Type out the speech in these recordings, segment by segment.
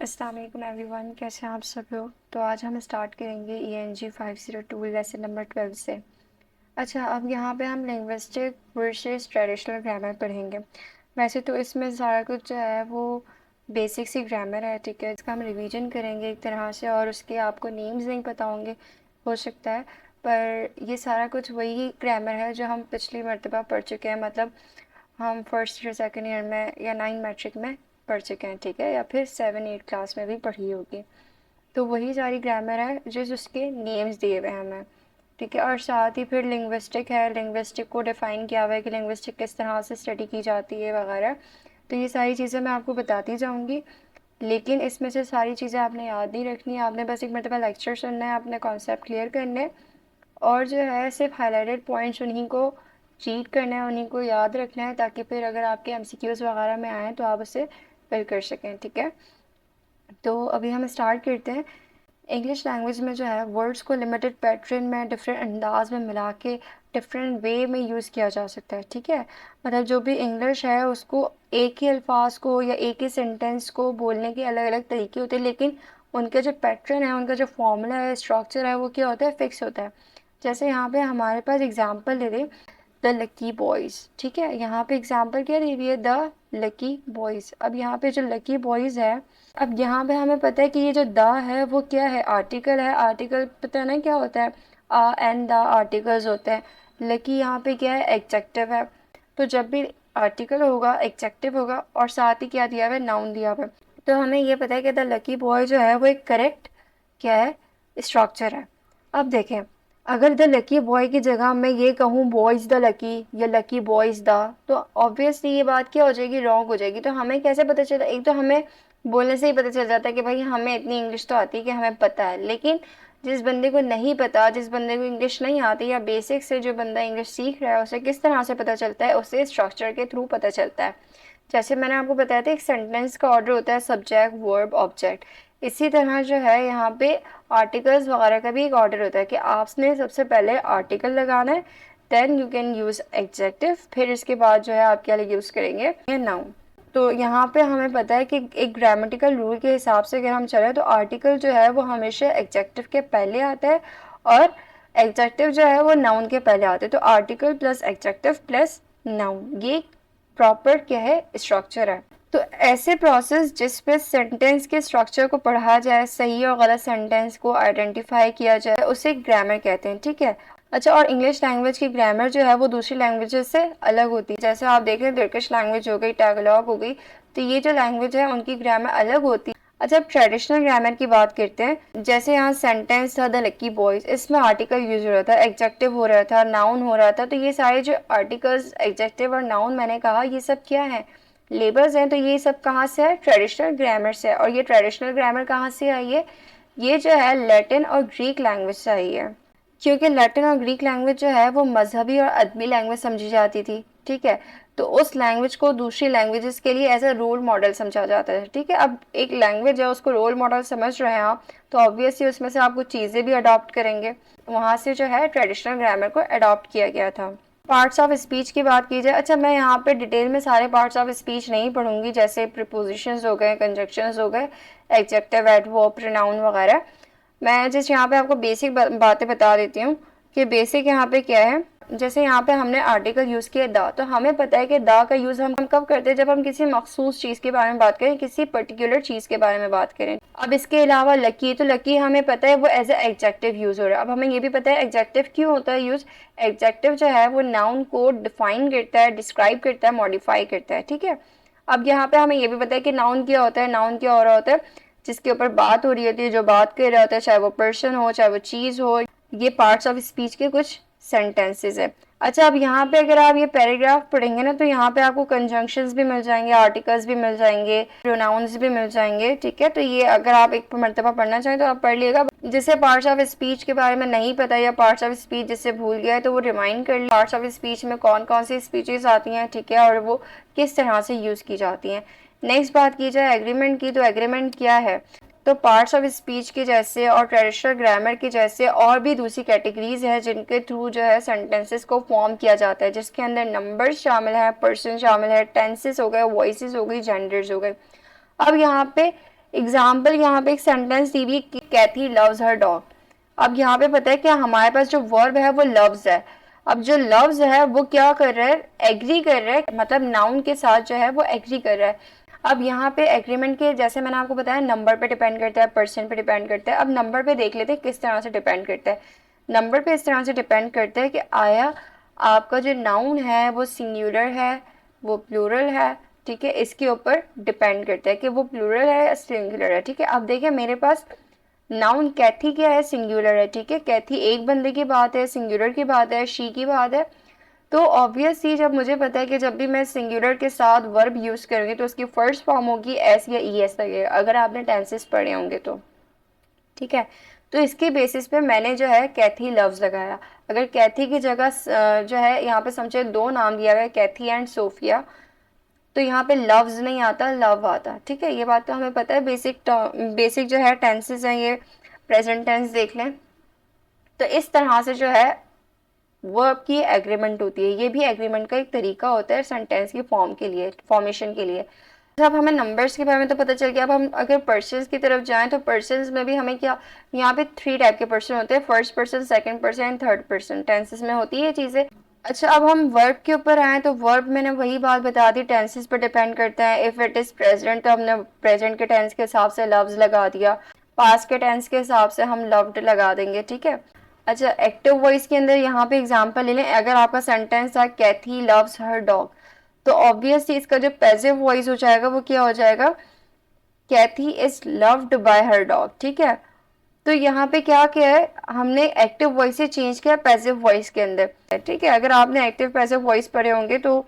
अस्सलाम वालेकुम एवरीवन, कैसे हैं आप सब लोग। तो आज हम स्टार्ट करेंगे ENG 502 लेसन नंबर 12 से। अच्छा, अब यहाँ पे हम लिंग्विस्टिक वर्सेस ट्रेडिशनल ग्रामर पढ़ेंगे। वैसे तो इसमें सारा कुछ जो है वो बेसिक सी ग्रामर है, ठीक है। इसका हम रिवीजन करेंगे एक तरह से, और उसके आपको नेम्स नहीं पता होंगे हो सकता है, पर ये सारा कुछ वही ग्रामर है जो हम पिछली मरतबा पढ़ चुके हैं। मतलब हम फर्स्ट या सेकेंड ईयर में या 9 मैट्रिक में पढ़ चुके हैं, ठीक है, या फिर 7-8 क्लास में भी पढ़ी होगी। तो वही सारी ग्रामर है जो उसके नेम्स दिए हुए हैं हमें, ठीक है। और साथ ही फिर लिंग्विस्टिक है, लिंग्विस्टिक को डिफ़ाइन किया हुआ है कि लिंग्विस्टिक किस तरह से स्टडी की जाती है वगैरह। तो ये सारी चीज़ें मैं आपको बताती जाऊँगी, लेकिन इसमें से सारी चीज़ें आपने याद नहीं रखनी है। आपने बस एक मरतबा लेक्चर सुनना है, आपने कॉन्सेप्ट क्लियर करने हैं, और जो है सिर्फ हाईलाइटेड पॉइंट्स उन्हीं को रीड करना है, उन्हीं को याद रखना है, ताकि फिर अगर आपके MCQs वगैरह में आए तो आप उसे फिल कर सकें, ठीक है। तो अभी हम स्टार्ट करते हैं। इंग्लिश लैंग्वेज में जो है वर्ड्स को लिमिटेड पैटर्न में डिफरेंट अंदाज में मिला के डिफरेंट वे में यूज़ किया जा सकता है, ठीक है। मतलब जो भी इंग्लिश है उसको एक ही अल्फाज को या एक ही सेंटेंस को बोलने के अलग अलग तरीके होते हैं, लेकिन उनके जो पैटर्न है, उनका जो फॉर्मूला है, स्ट्रक्चर है, वो क्या होता है, फिक्स होता है। जैसे यहाँ पे हमारे पास एग्जाम्पल ले लें, द लकी बॉयज़, ठीक है। यहाँ पे एग्जाम्पल क्या दे रही है, द लकी बॉयज़। अब यहाँ पे जो लकी बॉयज़ है, अब यहाँ पे हमें पता है कि ये जो द है वो क्या है, आर्टिकल है। आर्टिकल पता है ना क्या होता है, आ एंड द आर्टिकल्स होते हैं। लकी यहाँ पे क्या है, एडजेक्टिव है। तो जब भी आर्टिकल होगा, एडजेक्टिव होगा, और साथ ही क्या दिया हुआ है, नाउन दिया हुआ है। तो हमें ये पता है कि द लकी बॉय जो है वो एक करेक्ट क्या है, स्ट्रक्चर है। अब देखें, अगर द लकी बॉय की जगह मैं ये कहूँ बॉयज़ द लकी या लकी बॉयज़ द, तो ऑब्वियसली ये बात क्या हो जाएगी, रॉन्ग हो जाएगी। तो हमें कैसे पता चला, एक तो हमें बोलने से ही पता चल जाता है कि भाई हमें इतनी इंग्लिश तो आती है कि हमें पता है, लेकिन जिस बंदे को नहीं पता, जिस बंदे को इंग्लिश नहीं आती, या बेसिक से जो बंदा इंग्लिश सीख रहा है, उसे किस तरह से पता चलता है, उसे स्ट्रक्चर के थ्रू पता चलता है। जैसे मैंने आपको बताया था, एक सेंटेंस का ऑर्डर होता है सब्जेक्ट वर्ब ऑब्जेक्ट। इसी तरह जो है यहाँ पे आर्टिकल्स वगैरह का भी एक ऑर्डर होता है कि आपने सबसे पहले आर्टिकल लगाना है, then you can use adjective, फिर इसके बाद जो है आप क्या यूज़ करेंगे, नाउन। तो यहाँ पे हमें पता है कि एक ग्रामेटिकल रूल के हिसाब से अगर हम चलें तो आर्टिकल जो है वो हमेशा एडजेक्टिव के पहले आता है, और एडजेक्टिव जो है वो नाउन के पहले आते हैं। तो article plus adjective plus noun, ये प्रॉपर क्या है, स्ट्रक्चर है। तो ऐसे प्रोसेस जिस पे सेंटेंस के स्ट्रक्चर को पढ़ा जाए, सही और गलत सेंटेंस को आइडेंटिफाई किया जाए, उसे ग्रामर कहते हैं, ठीक है। अच्छा, और इंग्लिश लैंग्वेज की ग्रामर जो है वो दूसरी लैंग्वेजेस से अलग होती है। जैसे आप देख रहे हैं, तुर्किश लैंग्वेज हो गई, टैगलॉग हो गई, तो ये जो लैंग्वेज है उनकी ग्रामर अलग होती है। अच्छा, अब ट्रेडिशनल ग्रामर की बात करते हैं। जैसे यहाँ सेंटेंस था द लकी बॉयज, इसमें आर्टिकल यूज हो रहा था, एडजेक्टिव हो रहा था, नाउन हो रहा था। तो ये सारे जो आर्टिकल्स, एडजेक्टिव और नाउन मैंने कहा, ये सब क्या है, लेबल्स हैं। तो ये सब कहाँ से है, ट्रेडिशनल ग्रामर से है। और ये ट्रेडिशनल ग्रामर कहाँ से आई है, ये जो है लैटिन और ग्रीक लैंग्वेज से आई है, क्योंकि लैटिन और ग्रीक लैंग्वेज जो है वो मजहबी और अदबी लैंग्वेज समझी जाती थी, ठीक है। तो उस लैंग्वेज को दूसरी लैंग्वेजेस के लिए एज अ रोल मॉडल समझा जाता है, ठीक है। अब एक लैंग्वेज है, उसको रोल मॉडल समझ रहे हैं आप, तो ऑब्वियसली उसमें से आप कुछ चीज़ें भी अडॉप्ट करेंगे। वहाँ से जो है ट्रेडिशनल ग्रामर को अडॉप्ट किया गया था। पार्ट्स ऑफ स्पीच की बात की जाए, अच्छा मैं यहाँ पे डिटेल में सारे पार्ट्स ऑफ स्पीच नहीं पढ़ूंगी, जैसे प्रीपोजिशंस हो गए, कंजक्शंस हो गए, एडजेक्टिव, एडवर्ब, प्रोनाउन वगैरह। मैं जिस यहाँ पे आपको बेसिक बातें बता देती हूँ कि बेसिक यहाँ पे क्या है। जैसे यहाँ पे हमने आर्टिकल यूज़ किया द, तो हमें पता है कि द का यूज़ हम कब करते हैं, जब हम किसी मखसूस चीज़ के बारे में बात करें, किसी पर्टिकुलर चीज़ के बारे में बात करें। अब इसके अलावा लकी, तो लकी हमें पता है वो एज ए एडजेक्टिव यूज़ हो रहा है। अब हमें ये भी पता है एडजेक्टिव क्यों होता है यूज़, एडजेक्टिव जो है वो नाउन को डिफाइन करता है, डिस्क्राइब करता है, मॉडिफाई करता है, ठीक है। अब यहाँ पे हमें ये भी पता है कि नाउन क्या होता है, नाउन क्या हो रहा होता है, जिसके ऊपर बात हो रही होती है, जो बात कर रहा होता है, चाहे वो पर्सन हो, चाहे वो चीज़ हो। ये पार्ट्स ऑफ स्पीच के कुछ सेंटेंसेस है। अच्छा, अब यहाँ पे अगर आप ये पैराग्राफ पढ़ेंगे ना, तो यहाँ पे आपको कंजंक्शंस भी मिल जाएंगे, आर्टिकल्स भी मिल जाएंगे, प्रोनाउंस भी मिल जाएंगे, ठीक है। तो ये अगर आप एक मरतबा पढ़ना चाहें तो आप पढ़ लिएगा। जिसे पार्ट्स ऑफ स्पीच के बारे में नहीं पता या पार्ट्स ऑफ स्पीच जिससे भूल गया है, तो वो रिमाइंड कर ले पार्ट्स ऑफ स्पीच में कौन कौन सी स्पीचेस आती हैं, ठीक है, और वो किस तरह से यूज़ की जाती हैं। नेक्स्ट बात की जाए एग्रीमेंट की, तो एग्रीमेंट क्या है, तो पार्ट्स ऑफ स्पीच के जैसे और ट्रेडिशनल ग्रामर के जैसे और भी दूसरी कैटेगरीज हैं जिनके थ्रू जो है सेंटेंसेस को फॉर्म किया जाता है, जिसके अंदर नंबर्स शामिल है, पर्सन शामिल है, टेंसेस हो गए, वॉइसेस हो गई, जेंडर्स हो गए। अब यहाँ पे एग्जाम्पल यहाँ पे एक सेंटेंस दी हुई, कैथी लव्स हर डॉग। अब यहाँ पे पता है कि हमारे पास जो वर्ब है वो लव्स है। अब जो लव्स है वो क्या कर रहा है, एग्री कर रहा है, मतलब नाउन के साथ जो है वो एग्री कर रहा है। अब यहाँ पे एग्रीमेंट के, जैसे मैंने आपको बताया, नंबर पे डिपेंड करता है, परसेंट पे डिपेंड करता है। अब नंबर पे देख लेते हैं किस तरह से डिपेंड करता है। नंबर पे इस तरह से डिपेंड करता है कि आया आपका जो नाउन है वो सिंगुलर है, वो प्लूरल है, ठीक है, इसके ऊपर डिपेंड करता है कि वो प्लूरल है या सिंगुलर है। ठीक है, अब देखिए मेरे पास नाउन कैथी क्या है, सिंगुलर है। ठीक है, कैथी एक बंदे की बात है, सिंगुलर की बात है, शी की बात है। तो ऑब्वियसली जब मुझे पता है कि जब भी मैं सिंगुलर के साथ वर्ब यूज करूंगी तो उसकी फर्स्ट फॉर्म होगी एस या ई एस लगेगा, अगर आपने टेंसेस पढ़े होंगे तो। ठीक है, तो इसके बेसिस पे मैंने जो है कैथी लव्स लगाया। अगर कैथी की जगह जो है यहाँ पे समझे दो नाम दिया गया, कैथी एंड सोफिया, तो यहाँ पे लव्स नहीं आता, लव आता। ठीक है, ये बात तो हमें पता है, बेसिक जो है टेंसेस हैं ये। प्रेजेंट टेंस देख लें, तो इस तरह से जो है वर्ब की एग्रीमेंट होती है। ये भी एग्रीमेंट का एक तरीका होता है सेंटेंस की फॉर्म के लिए, फॉर्मेशन के लिए। अब हमें नंबर्स के बारे में तो पता चल गया। अब हम अगर पर्सन्स की तरफ जाएं तो पर्सन्स में भी हमें क्या, यहाँ पे 3 टाइप के पर्सन होते हैं, first person, second person and third person, tenses में होती है ये चीज़ें। अच्छा, अब हम वर्ब के ऊपर आए तो वर्ब मैंने वही बात बता दी, टेंसेस पर डिपेंड करता है। इफ़ इट इज़ प्रेजेंट तो हमने प्रेजेंट के टेंस के हिसाब से लव्स लगा दिया, पास्ट के टेंस के हिसाब से हम लव्ड लगा देंगे। ठीक है, अच्छा एक्टिव वॉइस के अंदर यहाँ पे एग्जांपल ले लें। अगर आपका सेंटेंस था कैथी लव्स हर डॉग, तो ऑब्वियसली इसका जो पैसिव वॉइस हो जाएगा वो क्या हो जाएगा, Kathy is loved by her dog. ठीक है, तो यहाँ पे क्या किया है, हमने एक्टिव वॉइस से चेंज किया पैसिव वॉइस के अंदर। ठीक है, अगर आपने एक्टिव पैसिव वॉइस पढ़े होंगे तो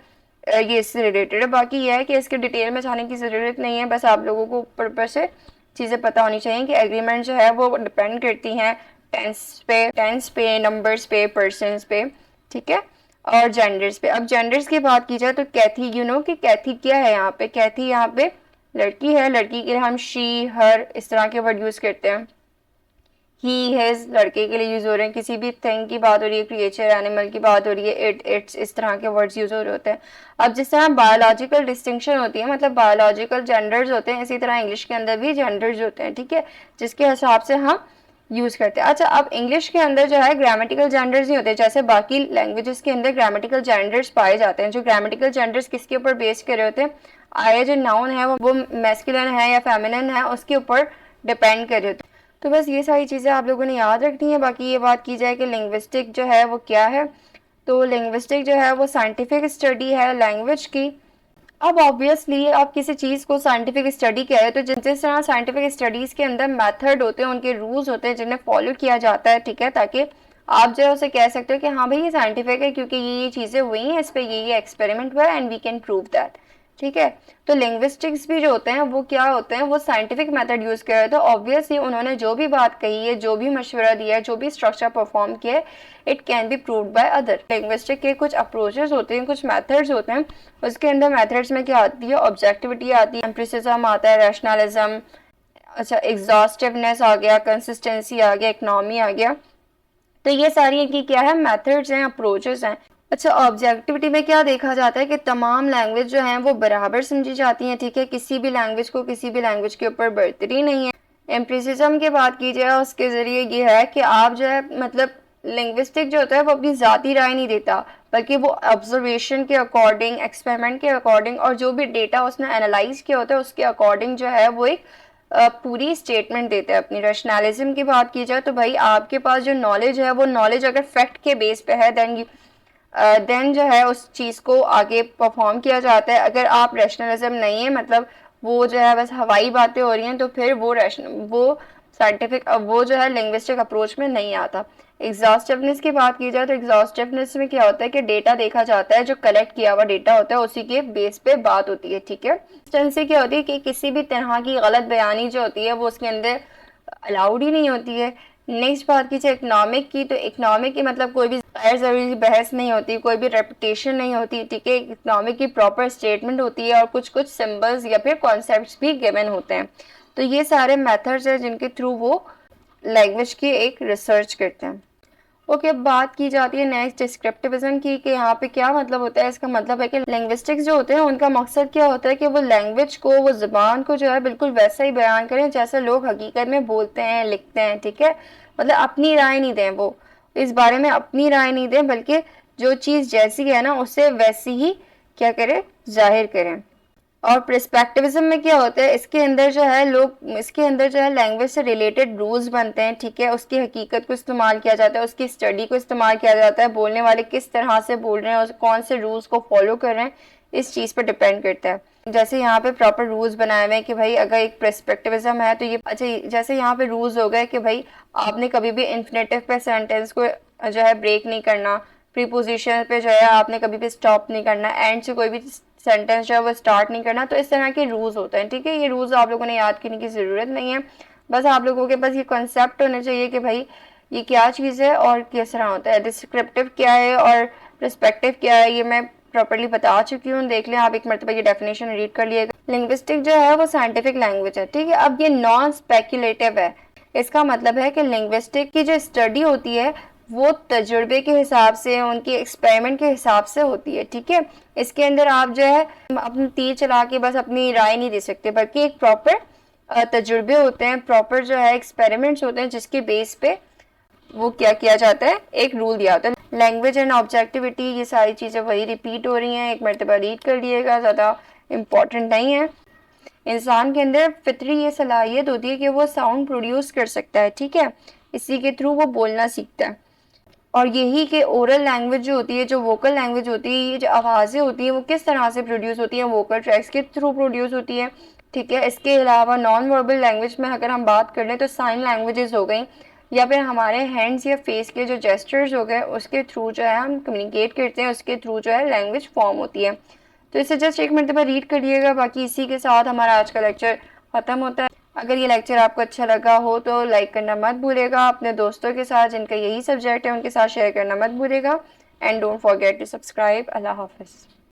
ये इससे रिलेटेड है। बाकी ये है कि इसके डिटेल में जाने की ज़रूरत नहीं है, बस आप लोगों को ऊपर से चीज़ें पता होनी चाहिए कि एग्रीमेंट जो है वो डिपेंड करती हैं टेंस पे, नंबर्स पे, पर्सन्स पे, ठीक है, और जेंडर्स पे। अब जेंडर्स की बात की जाए तो कैथी, कि कैथी क्या है यहाँ पे, कैथी यहाँ पे लड़की है। लड़की के लिए हम शी, हर, इस तरह के वर्ड यूज़ करते हैं। ही, हिज लड़के के लिए यूज हो रहे हैं। किसी भी थिंग की बात हो रही है, क्रिएचर, एनिमल की बात हो रही है, इट, इट्स, इस तरह के वर्ड्स यूज हो रहे होते हैं। अब जिस तरह बायोलॉजिकल डिस्टिंक्शन होती है, मतलब बायोलॉजिकल जेंडर्स होते हैं, इसी तरह इंग्लिश के अंदर भी जेंडर्स होते हैं। ठीक है, जिसके हिसाब से हम यूज करते हैं। अच्छा, अब इंग्लिश के अंदर जो है ग्रामेटिकल जेंडर्स नहीं होते, जैसे बाकी लैंग्वेजेस के अंदर ग्रामेटिकल जेंडर्स पाए जाते हैं। जो ग्रामेटिकल जेंडर्स किसके ऊपर बेस कर रहे होते हैं, आया जो नाउन है वो मैस्कुलिन है या फेमिनिन है, उसके ऊपर डिपेंड कर रहे होते हैं। तो बस ये सारी चीज़ें आप लोगों ने याद रखनी है। बाकी ये बात की जाए कि लिंग्विस्टिक जो है वो क्या है, तो लिंग्विस्टिक जो है वो साइंटिफिक स्टडी है लैंग्वेज की। अब ऑब्वियसली आप किसी चीज़ को साइंटिफिक स्टडी कह रहे हैं तो जिस तरह साइंटिफिक स्टडीज़ के अंदर मेथड होते हैं, उनके रूल्स होते हैं जिन्हें फॉलो किया जाता है। ठीक है, ताकि आप जो है उसे कह सकते हो कि हाँ भाई ये साइंटिफिक है क्योंकि ये चीज़ें हुई हैं, इस पर ये एक्सपेरिमेंट हुआ है and we can prove that. ठीक है, तो लिंग्विस्टिक्स भी जो होते हैं वो क्या होते हैं, वो साइंटिफिक मेथड यूज़ कर रहे हैं। तो ऑब्वियसली उन्होंने जो भी बात कही है, जो भी मशवरा दिया है, जो भी स्ट्रक्चर परफॉर्म किया है, it can be proved by other. Linguistic के कुछ अप्रोचेस होते हैं, कुछ मेथड्स होते हैं। उसके अंदर मेथड्स में क्या आती है, ऑब्जेक्टिविटी आती है, एम्पिरिसिज्म आता है, रैशनलिज्म, अच्छा एग्जॉस्टिवनेस आ गया, कंसिस्टेंसी आ गया, इकोनॉमी आ गया। तो ये सारी इनकी क्या है, मेथड्स हैं, अप्रोचेस हैं। अच्छा, ऑब्जेक्टिविटी में क्या देखा जाता है कि तमाम लैंग्वेज जो हैं वो बराबर समझी जाती हैं। ठीक है, किसी भी लैंग्वेज को किसी भी लैंग्वेज के ऊपर बर्तरी नहीं है। एम्प्रिसिज्म की बात की जाए, उसके ज़रिए ये है कि आप जो है मतलब लिंग्विस्टिक जो होता है वो अपनी ज़ाती राय नहीं देता, बल्कि वो ऑब्जर्वेशन के अकॉर्डिंग, एक्सपेरिमेंट के अकॉर्डिंग और जो भी डेटा उसने एनालाइज किया होता है उसके अकॉर्डिंग जो है वो एक पूरी स्टेटमेंट देते हैं अपनी। रैशनलिज्म की बात की जाए तो भाई आपके पास जो नॉलेज है वो नॉलेज अगर फैक्ट के बेस पे है देन जो है उस चीज़ को आगे परफॉर्म किया जाता है। अगर आप रैशनलिज्म नहीं है, मतलब वो जो है बस हवाई बातें हो रही हैं, तो फिर वो साइंटिफिक वो जो है लिंग्विस्टिक अप्रोच में नहीं आता। एग्जॉस्टिवनेस की बात की जाए तो एग्जॉस्टिवनेस में क्या होता है कि डेटा देखा जाता है, जो कलेक्ट किया हुआ डेटा होता है उसी के बेस पे बात होती है। ठीक है, से क्या होती है कि किसी भी तरह की गलत बयानी जो होती है वो उसके अंदर अलाउड ही नहीं होती है। नेक्स्ट बात की जाए इकोनॉमिक की, तो इकोनॉमिक की मतलब कोई भी गैर ज़रूरी बहस नहीं होती, कोई भी रेपुटेशन नहीं होती। ठीक है, इकोनॉमिक की प्रॉपर स्टेटमेंट होती है और कुछ कुछ सिंबल्स या फिर कॉन्सेप्ट्स भी गिवन होते हैं। तो ये सारे मेथड्स हैं जिनके थ्रू वो लैंग्वेज की एक रिसर्च करते हैं। ओके, अब बात की जाती है नेक्स्ट डिस्क्रिप्टिविज्म की, कि यहाँ पे क्या मतलब होता है। इसका मतलब है कि लिंग्विस्टिक्स जो होते हैं उनका मकसद क्या होता है कि वो लैंग्वेज को, वो ज़ुबान को जो है बिल्कुल वैसा ही बयान करें जैसा लोग हकीकत में बोलते हैं, लिखते हैं, ठीक है। मतलब अपनी राय नहीं दें, वो इस बारे में अपनी राय नहीं दें, बल्कि जो चीज़ जैसी है ना उसे वैसी ही क्या करें, जाहिर करें। और प्रिस्पेक्टिविज्म में क्या होता है, इसके अंदर जो है लोग, इसके अंदर जो है लैंग्वेज से रिलेटेड रूल्स बनते हैं, ठीक है। उसकी हकीकत को इस्तेमाल किया जाता है, उसकी स्टडी को इस्तेमाल किया जाता है, बोलने वाले किस तरह से बोल रहे हैं और कौन से रूल्स को फॉलो कर रहे हैं, इस चीज़ पर डिपेंड करता है। जैसे यहाँ पे प्रॉपर रूल्स बनाए हुए हैं कि भाई अगर एक प्रिस्पेक्टिविज्म है तो ये, अच्छा जैसे यहाँ पे रूल्स हो गए कि भाई आपने कभी भी इन्फिनेटिव पे सेंटेंस को जो है ब्रेक नहीं करना, प्रीपोजिशन पे जो है आपने कभी भी स्टॉप नहीं करना, एंड से कोई भी सेंटेंस जो है वो स्टार्ट नहीं करना। तो इस तरह के रूल्स होते हैं, ठीक है। ये रूल्स आप लोगों ने याद करने की ज़रूरत नहीं है, बस आप लोगों के पास ये कॉन्सेप्ट होना चाहिए कि भाई ये क्या चीज़ है और किस तरह होता है। डिस्क्रिप्टिव क्या है और पर्सपेक्टिव क्या है, ये मैं प्रॉपर्ली बता चुकी हूँ, देख लें आप एक मरतबा, ये डेफिनेशन रीड कर लिएगा। लिंग्विस्टिक जो है वो साइंटिफिक लैंग्वेज है, ठीक है। अब ये नॉन स्पेक्यूलेटिव है, इसका मतलब है कि लिंग्विस्टिक की जो स्टडी होती है वो तजुर्बे के हिसाब से, उनके एक्सपेरिमेंट के हिसाब से होती है, ठीक है। इसके अंदर आप जो है अपनी तीर चला के बस अपनी राय नहीं दे सकते, बल्कि एक प्रॉपर तजुर्बे होते हैं, प्रॉपर जो है एक्सपेरिमेंट्स होते हैं, जिसके बेस पे वो क्या किया जाता है, एक रूल दिया होता है। लैंग्वेज एंड ऑब्जेक्टिविटी, ये सारी चीज़ें वही रिपीट हो रही हैं, एक मरतबा रीड कर लिएगा, ज़्यादा इम्पॉर्टेंट नहीं है। इंसान के अंदर फितरी ये सलाहियत होती है कि वो साउंड प्रोड्यूस कर सकता है, ठीक है। इसी के थ्रू वो बोलना सीखता है। और यही कि ओरल लैंग्वेज जो होती है, जो वोकल लैंग्वेज होती है, ये जो आवाज़ें होती हैं वो किस तरह से प्रोड्यूस होती हैं, वोकल ट्रैक्स के थ्रू प्रोड्यूस होती है, ठीक है। इसके अलावा नॉन वर्बल लैंग्वेज में अगर हम बात कर लें तो साइन लैंग्वेजेस हो गई, या फिर हमारे हैंड्स या फेस के जो जेस्चर्स हो गए, उसके थ्रू जो है हम कम्युनिकेट करते हैं, उसके थ्रू जो है लैंग्वेज फॉर्म होती है। तो इसे जस्ट एक मरतबा रीड करिएगा। बाकी इसी के साथ हमारा आज का लेक्चर ख़त्म होता है। अगर ये लेक्चर आपको अच्छा लगा हो तो लाइक करना मत भूलेगा, अपने दोस्तों के साथ जिनका यही सब्जेक्ट है उनके साथ शेयर करना मत भूलेगा, and don't forget to subscribe. अल्लाह हाफिज़।